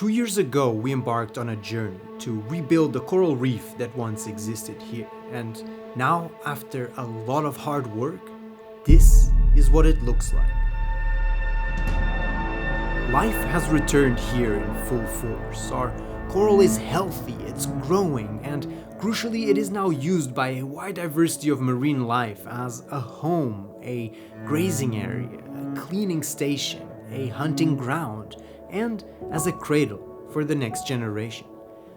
2 years ago, we embarked on a journey to rebuild the coral reef that once existed here. And now, after a lot of hard work, this is what it looks like. Life has returned here in full force. Our coral is healthy, it's growing, and crucially, it is now used by a wide diversity of marine life as a home, a grazing area, a cleaning station, a hunting ground, and as a cradle for the next generation.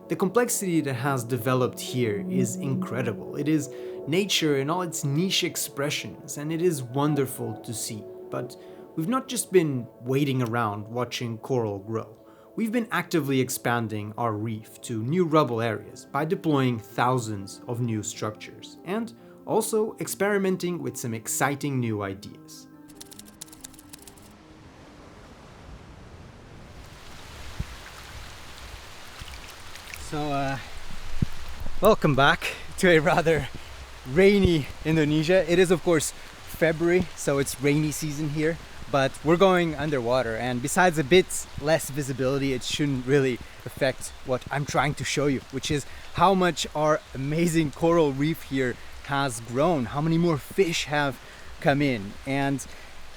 The complexity that has developed here is incredible. It is nature in all its niche expressions, and it is wonderful to see. But we've not just been waiting around watching coral grow. We've been actively expanding our reef to new rubble areas by deploying thousands of new structures, and also experimenting with some exciting new ideas. So, welcome back to a rather rainy Indonesia. It is of course February, so it's rainy season here, but we're going underwater, and besides a bit less visibility, it shouldn't really affect what I'm trying to show you, which is how much our amazing coral reef here has grown, how many more fish have come in, and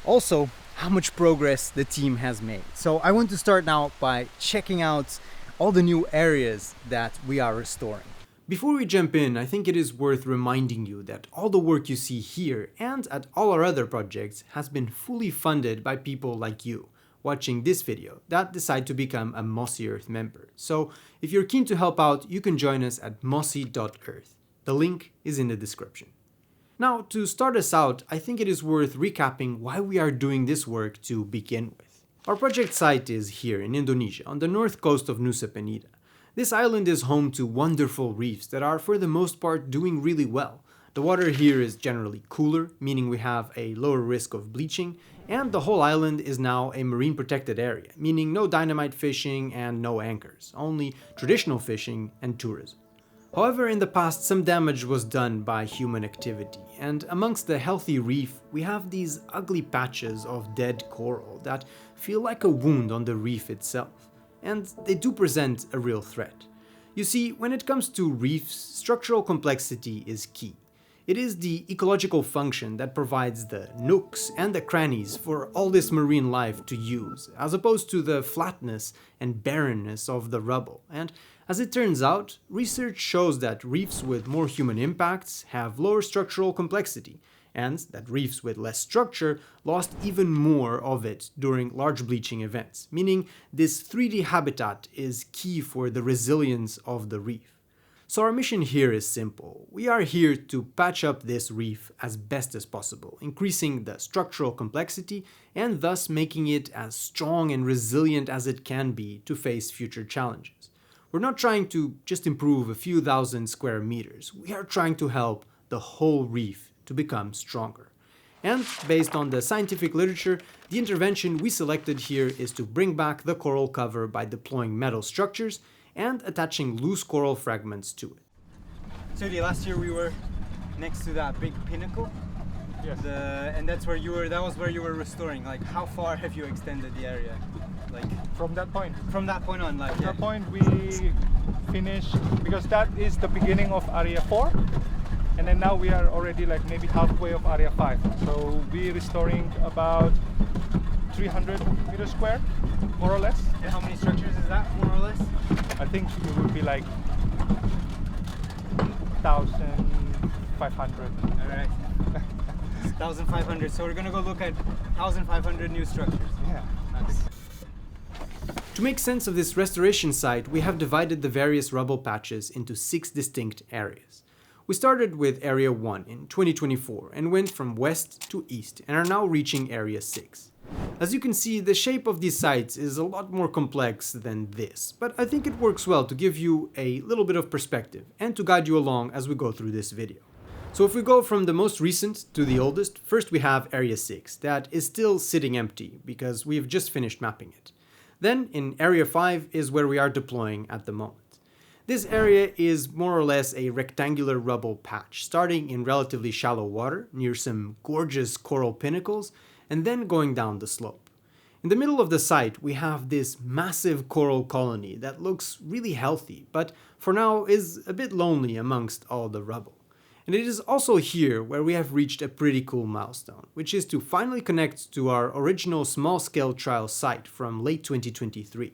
also how much progress the team has made. So I want to start now by checking out all the new areas that we are restoring. Before we jump in, I think it is worth reminding you that all the work you see here and at all our other projects has been fully funded by people like you watching this video that decide to become a Mossy Earth member. So if you're keen to help out, you can join us at mossy.earth. The link is in the description. Now, to start us out, I think it is worth recapping why we are doing this work to begin with. Our project site is here in Indonesia, on the north coast of Nusa Penida. This island is home to wonderful reefs that are for the most part doing really well. The water here is generally cooler, meaning we have a lower risk of bleaching, and the whole island is now a marine protected area, meaning no dynamite fishing and no anchors, only traditional fishing and tourism. However, in the past, some damage was done by human activity, and amongst the healthy reef, we have these ugly patches of dead coral that feel like a wound on the reef itself, and they do present a real threat. You see, when it comes to reefs, structural complexity is key. It is the ecological function that provides the nooks and the crannies for all this marine life to use, as opposed to the flatness and barrenness of the rubble. And as it turns out, research shows that reefs with more human impacts have lower structural complexity, and that reefs with less structure lost even more of it during large bleaching events, meaning this 3D habitat is key for the resilience of the reef. So our mission here is simple. We are here to patch up this reef as best as possible, increasing the structural complexity and thus making it as strong and resilient as it can be to face future challenges. We're not trying to just improve a few thousand square meters. We are trying to help the whole reef to become stronger. And based on the scientific literature, the intervention we selected here is to bring back the coral cover by deploying metal structures and attaching loose coral fragments to it. So last year we were next to that big pinnacle. Yes. And that was where you were restoring. Like, how far have you extended the area? Like From that point on, like From that point we finished, because that is the beginning of area 4, and then now we are already like maybe halfway of area 5. So we're restoring about 300 meters square, more or less. And how many structures is that, more or less? I think it would be like 1,500. All right. 1,500. So we're gonna go look at 1,500 new structures. Yeah. Nice. To make sense of this restoration site, we have divided the various rubble patches into 6 distinct areas. We started with Area 1 in 2024 and went from west to east and are now reaching Area 6. As you can see, the shape of these sites is a lot more complex than this, but I think it works well to give you a little bit of perspective and to guide you along as we go through this video. So if we go from the most recent to the oldest, first we have Area 6 that is still sitting empty because we've just finished mapping it. Then in Area 5 is where we are deploying at the moment. This area is more or less a rectangular rubble patch, starting in relatively shallow water near some gorgeous coral pinnacles and then going down the slope. In the middle of the site, we have this massive coral colony that looks really healthy, but for now is a bit lonely amongst all the rubble. And it is also here where we have reached a pretty cool milestone, which is to finally connect to our original small-scale trial site from late 2023.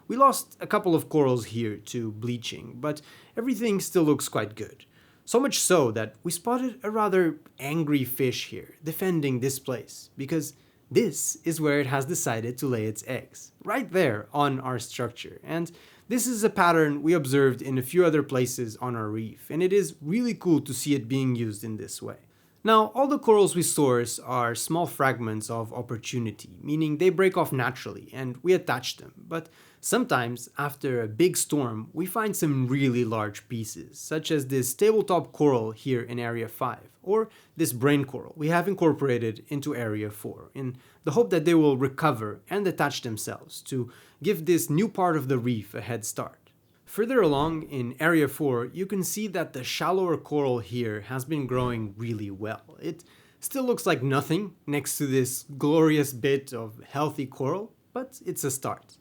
We lost a couple of corals here to bleaching, but everything still looks quite good. So much so that we spotted a rather angry fish here, defending this place, because this is where it has decided to lay its eggs, right there on our structure. And this is a pattern we observed in a few other places on our reef, and it is really cool to see it being used in this way. Now, all the corals we source are small fragments of opportunity, meaning they break off naturally and we attach them, but sometimes, after a big storm, we find some really large pieces, such as this tabletop coral here in Area 5, or this brain coral we have incorporated into Area 4, in the hope that they will recover and attach themselves to give this new part of the reef a head start. Further along in Area 4, you can see that the shallower coral here has been growing really well. It still looks like nothing next to this glorious bit of healthy coral, but it's a start.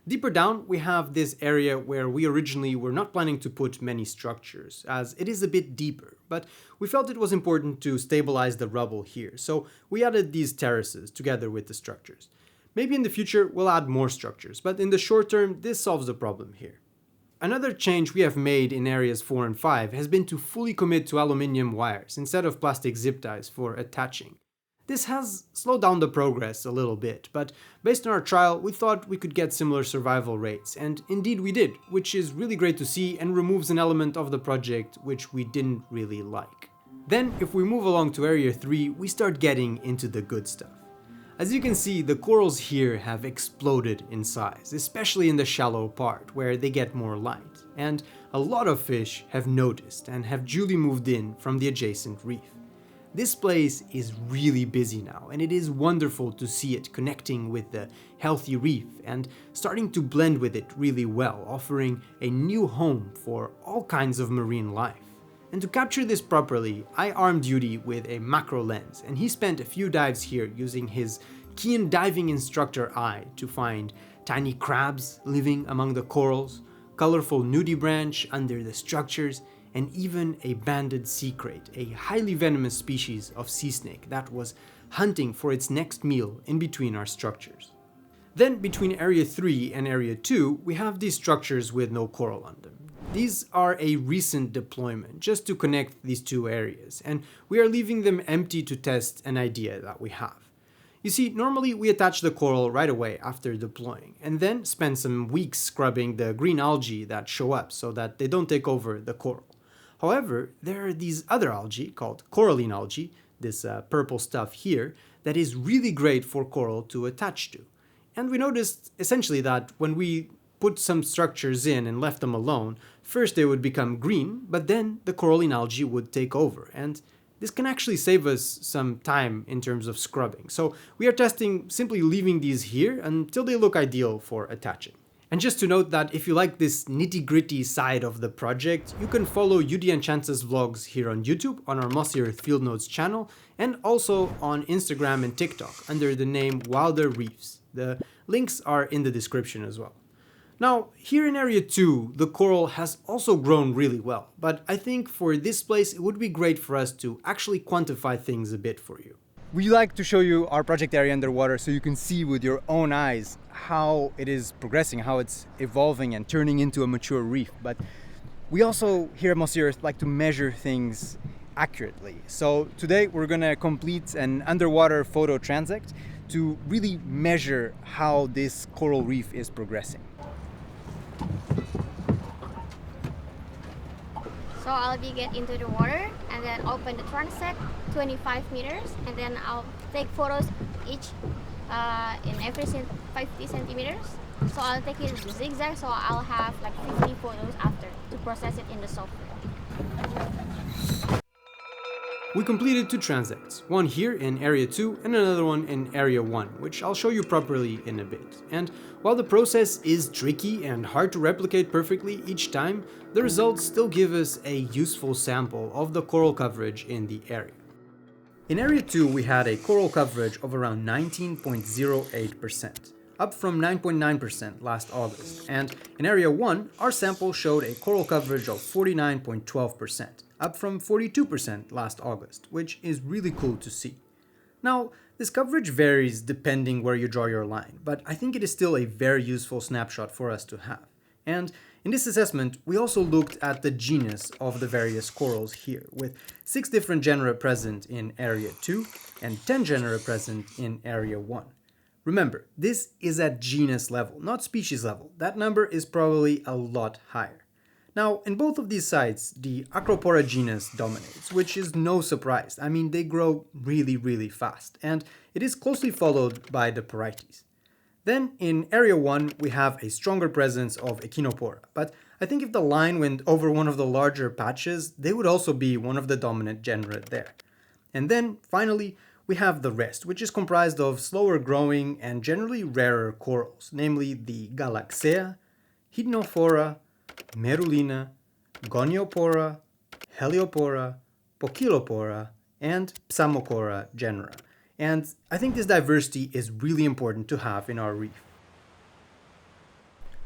Deeper down, we have this area where we originally were not planning to put many structures, as it is a bit deeper, but we felt it was important to stabilize the rubble here, so we added these terraces together with the structures. Maybe in the future we'll add more structures, but in the short term this solves the problem here. Another change we have made in areas 4 and 5 has been to fully commit to aluminium wires instead of plastic zip ties for attaching. This has slowed down the progress a little bit, but based on our trial we thought we could get similar survival rates, and indeed we did, which is really great to see and removes an element of the project which we didn't really like. Then, if we move along to Area 3, we start getting into the good stuff. As you can see, the corals here have exploded in size, especially in the shallow part where they get more light, and a lot of fish have noticed and have duly moved in from the adjacent reef. This place is really busy now, and it is wonderful to see it connecting with the healthy reef and starting to blend with it really well, offering a new home for all kinds of marine life. And to capture this properly, I armed Yuri with a macro lens, and he spent a few dives here using his keen diving instructor eye to find tiny crabs living among the corals, colorful nudibranch under the structures, and even a banded sea crate, a highly venomous species of sea snake that was hunting for its next meal in between our structures. Then between Area 3 and Area 2, we have these structures with no coral on them. These are a recent deployment just to connect these two areas, and we are leaving them empty to test an idea that we have. You see, normally we attach the coral right away after deploying, and then spend some weeks scrubbing the green algae that show up so that they don't take over the coral. However, there are these other algae called coralline algae, this purple stuff here, that is really great for coral to attach to. And we noticed essentially that when we put some structures in and left them alone, first they would become green, but then the coralline algae would take over, and this can actually save us some time in terms of scrubbing. So we are testing simply leaving these here until they look ideal for attaching. And just to note that if you like this nitty-gritty side of the project, you can follow Yudi and Chance's vlogs here on YouTube, on our Mossy Earth Field Notes channel, and also on Instagram and TikTok under the name Wilder Reefs. The links are in the description as well. Now, here in Area 2, the coral has also grown really well, but I think for this place it would be great for us to actually quantify things a bit for you. We like to show you our project area underwater so you can see with your own eyes how it is progressing, how it's evolving and turning into a mature reef. But we also here at Mossy Earth like to measure things accurately. So today we're gonna complete an underwater photo transect to really measure how this coral reef is progressing. So I'll be get into the water and then open the transect 25 meters, and then I'll take photos each in every 50 centimeters. So I'll take it zigzag, so I'll have like 50 photos after to process it in the software. We completed 2 transects, one here in Area 2 and another one in Area 1, which I'll show you properly in a bit. And while the process is tricky and hard to replicate perfectly each time, the results still give us a useful sample of the coral coverage in the area. In Area 2, we had a coral coverage of around 19.08%, up from 9.9% last August, and in Area 1, our sample showed a coral coverage of 49.12%, up from 42% last August, which is really cool to see. Now, this coverage varies depending where you draw your line, but I think it is still a very useful snapshot for us to have. And in this assessment, we also looked at the genus of the various corals here, with 6 different genera present in Area 2 and 10 genera present in Area 1. Remember, this is at genus level, not species level. That number is probably a lot higher. Now, in both of these sites, the Acropora genus dominates, which is no surprise. I mean, they grow really fast, and it is closely followed by the Porites. Then, in Area 1, we have a stronger presence of Echinopora, but I think if the line went over one of the larger patches, they would also be one of the dominant genera there. And then, finally, we have the rest, which is comprised of slower growing and generally rarer corals, namely the Galaxea, Hydnophora, Merulina, Goniopora, Heliopora, Pochilopora, and Psamochora genera. And I think this diversity is really important to have in our reef.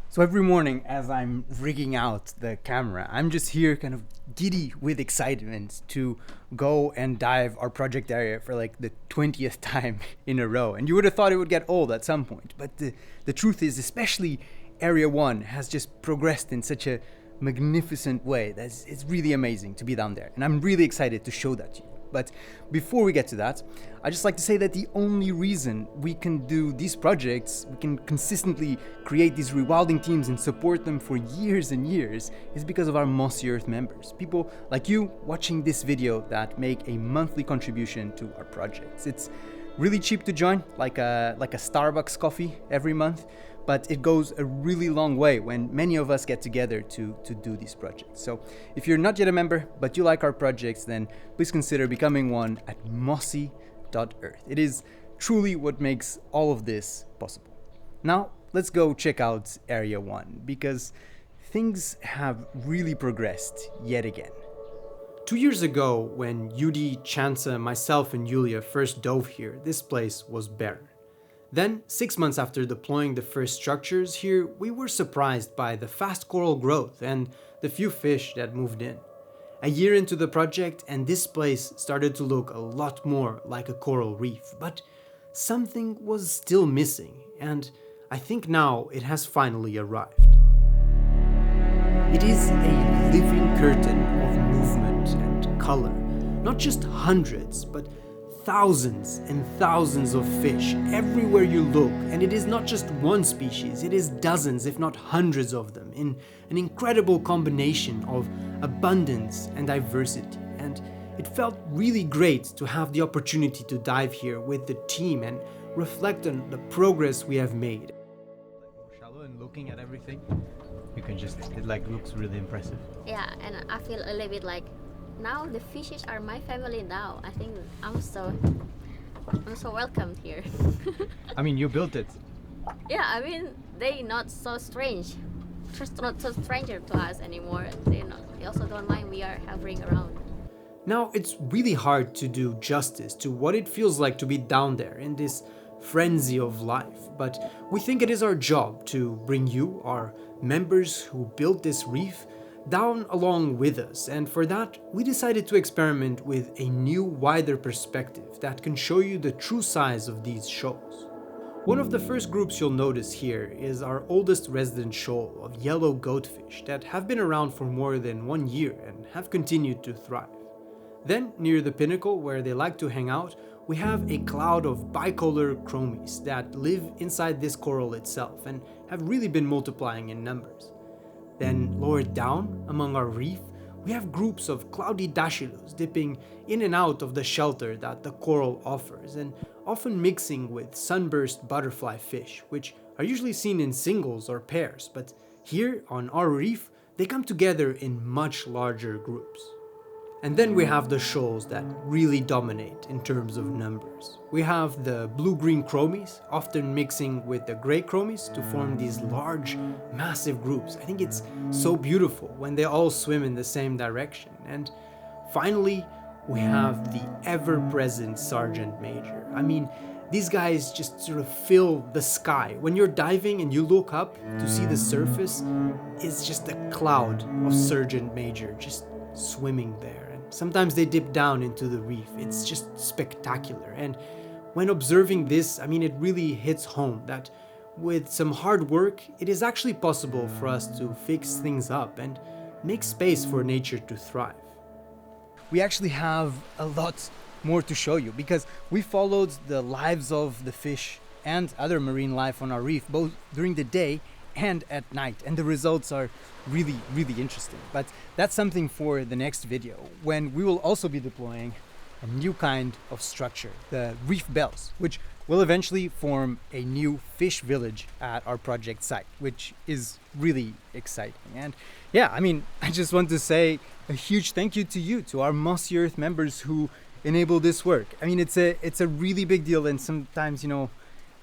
So every morning as I'm rigging out the camera, I'm just here kind of giddy with excitement to go and dive our project area for like the 20th time in a row. And you would have thought it would get old at some point, but the truth is, especially Area 1 has just progressed in such a magnificent way that it's really amazing to be down there. And I'm really excited to show that to you. But before we get to that, I'd just like to say that the only reason we can do these projects, we can consistently create these rewilding teams and support them for years and years, is because of our Mossy Earth members. People like you watching this video that make a monthly contribution to our projects. It's really cheap to join, like a Starbucks coffee every month, but it goes a really long way when many of us get together to do these projects. So if you're not yet a member, but you like our projects, then please consider becoming one at mossy.earth. It is truly what makes all of this possible. Now, let's go check out Area 1, because things have really progressed yet again. 2 years ago, when Yudi, Chansa, myself, and Yulia first dove here, this place was barren. Then, 6 months after deploying the first structures here, we were surprised by the fast coral growth and the few fish that moved in. A year into the project, and this place started to look a lot more like a coral reef, but something was still missing, and I think now it has finally arrived. It is a living curtain of movement and color, not just hundreds, but thousands and thousands of fish everywhere you look, and it is not just one species, it is dozens if not hundreds of them in an incredible combination of abundance and diversity. And it felt really great to have the opportunity to dive here with the team and reflect on the progress we have made. More shallow and looking at everything, you can just, it like looks really impressive. Yeah, and I feel a little bit like now the fishes are my family now. I think I'm so welcomed here. I mean, you built it. Yeah, I mean they not so strange, just not so stranger to us anymore. They also don't mind we are hovering around. Now, it's really hard to do justice to what it feels like to be down there in this frenzy of life, but we think it is our job to bring you, our members who built this reef, down along with us, and for that we decided to experiment with a new, wider perspective that can show you the true size of these shoals. One of the first groups you'll notice here is our oldest resident shoal of yellow goatfish that have been around for more than 1 year and have continued to thrive. Then, near the pinnacle where they like to hang out, we have a cloud of bicolor chromies that live inside this coral itself and have really been multiplying in numbers. Then, lower down among our reef, we have groups of cloudy dachylus dipping in and out of the shelter that the coral offers, and often mixing with sunburst butterfly fish, which are usually seen in singles or pairs, but here on our reef, they come together in much larger groups. And then we have the shoals that really dominate in terms of numbers. We have the blue-green chromies, often mixing with the gray chromies to form these large, massive groups. I think it's so beautiful when they all swim in the same direction. And finally, we have the ever-present Sergeant Major. I mean, these guys just sort of fill the sky. When you're diving and you look up to see the surface, it's just a cloud of Sergeant Major just swimming there. And sometimes they dip down into the reef. It's just spectacular. And when observing this, I mean, it really hits home that with some hard work, it is actually possible for us to fix things up and make space for nature to thrive. We actually have a lot more to show you because we followed the lives of the fish and other marine life on our reef both during the day and at night, and the results are really interesting. But that's something for the next video, when we will also be deploying a new kind of structure, the reef bells, which will eventually form a new fish village at our project site, which is really exciting. And yeah, I mean, I just want to say a huge thank you to you, to our Mossy Earth members who enable this work. I mean, it's a really big deal, and sometimes, you know,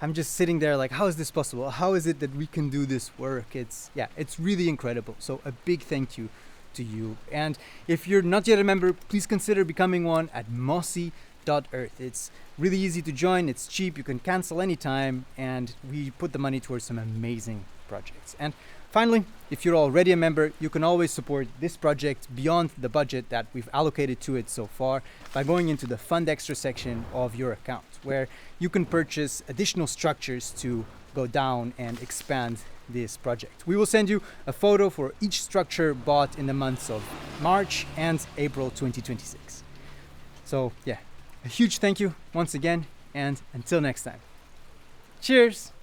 I'm just sitting there like, how is this possible? How is it that we can do this work? It's really incredible. So a big thank you to you. And if you're not yet a member, please consider becoming one at mossy.earth. It's really easy to join, it's cheap, you can cancel anytime, and we put the money towards some amazing projects. And finally, if you're already a member, you can always support this project beyond the budget that we've allocated to it so far by going into the Fund Extra section of your account, where you can purchase additional structures to go down and expand this project. We will send you a photo for each structure bought in the months of March and April 2026. So yeah, a huge thank you once again, and until next time. Cheers!